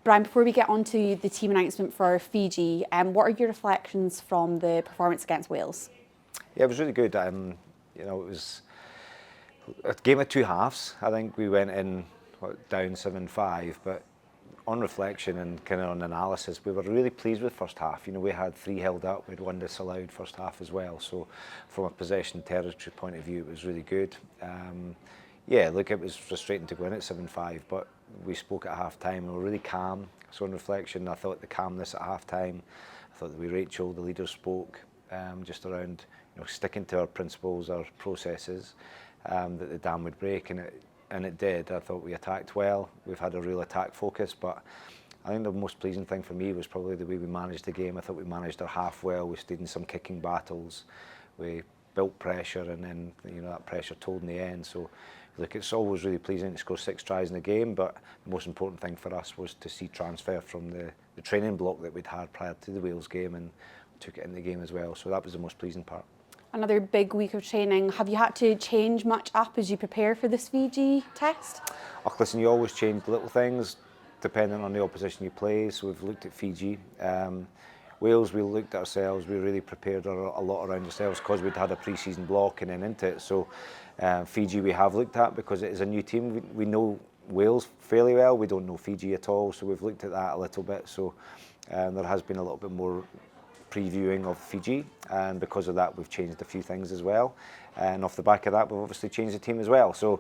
Bryan, before we get on to the team announcement for Fiji, what are your reflections from the performance against Wales? Yeah, it was really good. It was a game of two halves. I think we went in down 7-5, but on reflection and kind of on analysis, we were really pleased with first half. We had 3 held up, we had 1 disallowed first half as well. So from a possession territory point of view, it was really good. Yeah, look, it was frustrating to go in at 7-5, but we spoke at half time and we were really calm. So on reflection, I thought the calmness at half time, I thought that Rachel, the leader, spoke just around sticking to our principles, our processes, that the dam would break, and it did. I thought we attacked well. We've had a real attack focus, but I think the most pleasing thing for me was probably the way we managed the game. I thought we managed our half well. We stayed in some kicking battles. We built pressure, and then that pressure told in the end. So look, it's always really pleasing to score 6 tries in the game, but the most important thing for us was to see transfer from the training block that we'd had prior to the Wales game, and took it in the game as well. So that was the most pleasing part. Another big week of training. Have you had to change much up as you prepare for this Fiji test? Oh, listen, you always change little things depending on the opposition you play. So we've looked at Fiji. Wales, we looked at ourselves. We really prepared a lot around ourselves because we'd had a pre-season block and then into it. So Fiji we have looked at because it is a new team. We know Wales fairly well. We don't know Fiji at all. So we've looked at that a little bit. So there has been a little bit more previewing of Fiji, and because of that we've changed a few things as well, and off the back of that we've obviously changed the team as well. So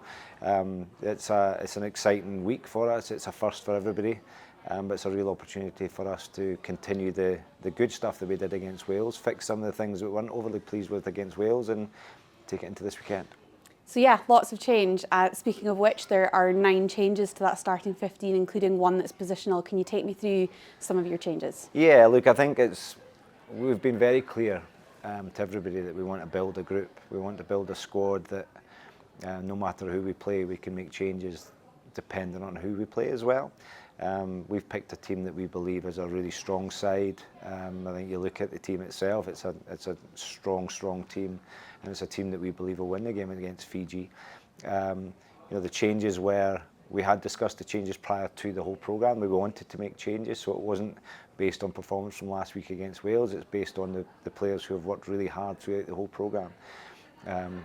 it's an exciting week for us. It's a first for everybody, but it's a real opportunity for us to continue the good stuff that we did against Wales, fix some of the things that we weren't overly pleased with against Wales, and take it into this weekend. So yeah, lots of change. Speaking of which, there are 9 changes to that starting 15, including one that's positional. Can you take me through some of your changes? Yeah, look, I think we've been very clear to everybody that we want to build a group. We want to build a squad that no matter who we play, we can make changes depending on who we play as well. We've picked a team that we believe is a really strong side. I think you look at the team itself, it's a strong team, and it's a team that we believe will win the game against Fiji. The changes were, we had discussed the changes prior to the whole programme. We wanted to make changes, so it wasn't based on performance from last week against Wales. It's based on the players who have worked really hard throughout the whole programme.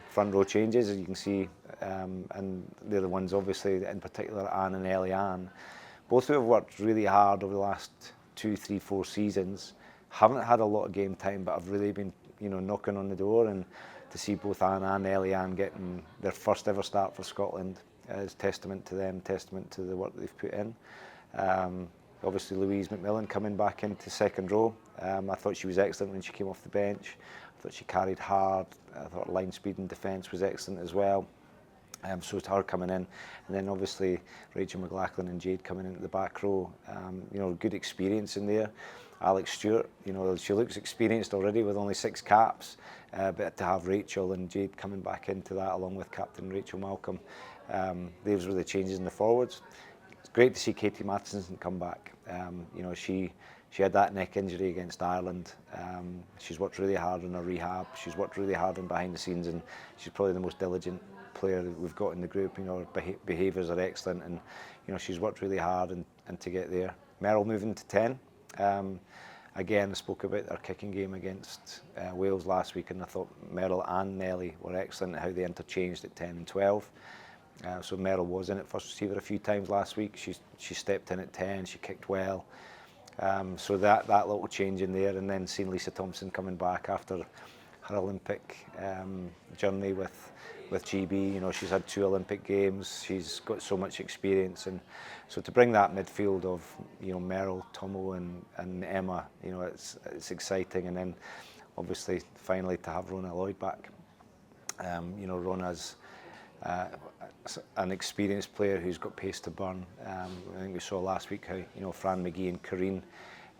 Front row changes, as you can see, and they're the ones obviously, in particular Anne and Eliane, both who have worked really hard over the last 2, 3, 4 seasons, haven't had a lot of game time, but have really been knocking on the door, and to see both Anne and Eliane getting their first ever start for Scotland is testament to them, testament to the work that they've put in. Obviously Louise McMillan coming back into second row. I thought she was excellent when she came off the bench. I thought she carried hard. I thought line speed and defence was excellent as well. So it's her coming in, and then obviously Rachel McLachlan and Jade coming into the back row. Good experience in there. Alex Stewart, she looks experienced already with only 6 caps, but to have Rachel and Jade coming back into that along with Captain Rachel Malcolm, those were the changes in the forwards. It's great to see Katie Matheson come back. She had that neck injury against Ireland. She's worked really hard on her rehab. She's worked really hard on behind the scenes, and she's probably the most diligent player that we've got in the group. Her behaviours are excellent, and she's worked really hard and to get there. Meryl moving to 10. Again, I spoke about our kicking game against Wales last week, and I thought Meryl and Nelly were excellent at how they interchanged at 10 and 12. So Meryl was in at first receiver a few times last week. She stepped in at 10. She kicked well. So that little change in there, and then seeing Lisa Thompson coming back after her Olympic journey with GB. She's had 2 Olympic games. She's got so much experience, and so to bring that midfield of Meryl, Tomo, and Emma, it's exciting. And then obviously finally to have Rona Lloyd back. Rona's an experienced player who's got pace to burn. I think we saw last week how Fran McGee and Corrine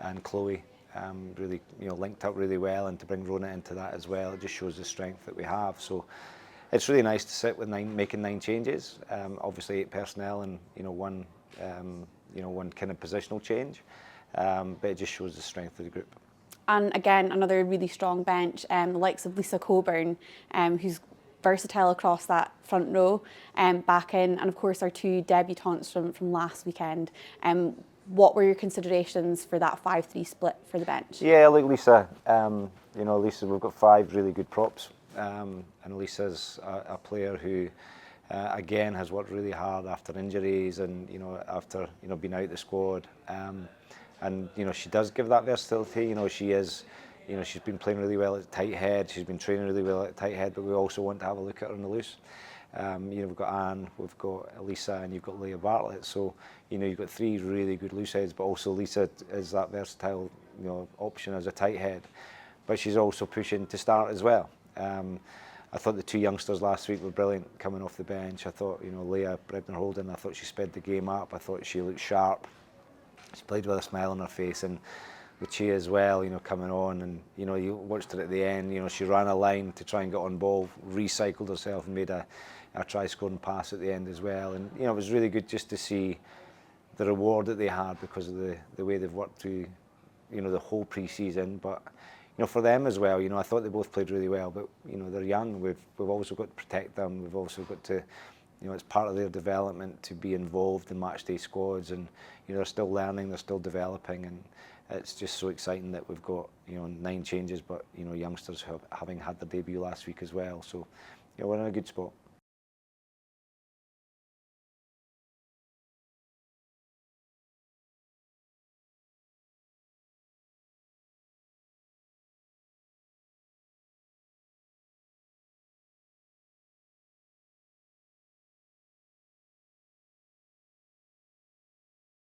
and Chloe really linked up really well, and to bring Rona into that as well, it just shows the strength that we have. So it's really nice to sit with making 9 changes. Obviously 8 personnel and one kind of positional change, but it just shows the strength of the group. And again, another really strong bench, the likes of Lisa Coburn, who's versatile across that front row, back in, and of course our 2 debutantes from last weekend. what were your considerations for that 5-3 split for the bench? Yeah, like Lisa, you know, Lisa, we've got 5 really good props, and Lisa's a player who, again, has worked really hard after injuries and, you know, after, you know, being out the squad, and, you know, she does give that versatility. You know, she is, you know, she's been playing really well at tight head, she's been training really well at tight head, but we also want to have a look at her on the loose. You know, we've got Anne, we've got Lisa, and you've got Leah Bartlett. So, you know, you've got 3 really good loose heads, but also Lisa is that versatile, you know, option as a tight head. But she's also pushing to start as well. I thought the 2 youngsters last week were brilliant coming off the bench. I thought, you know, Leah Bredner-Holden, I thought she sped the game up. I thought she looked sharp. She played with a smile on her face, and Lucia as well, you know, coming on, and, you know, you watched her at the end, you know, she ran a line to try and get on ball, recycled herself and made a try-scoring pass at the end as well. And, you know, it was really good just to see the reward that they had because of the way they've worked through, you know, the whole pre-season. But, you know, for them as well, you know, I thought they both played really well, but, you know, they're young. We've also got to protect them. We've also got to, you know, it's part of their development to be involved in match day squads, and, you know, they're still learning, they're still developing, and it's just so exciting that we've got, you know, 9 changes, but, you know, youngsters having had their debut last week as well. So, you know, we're in a good spot.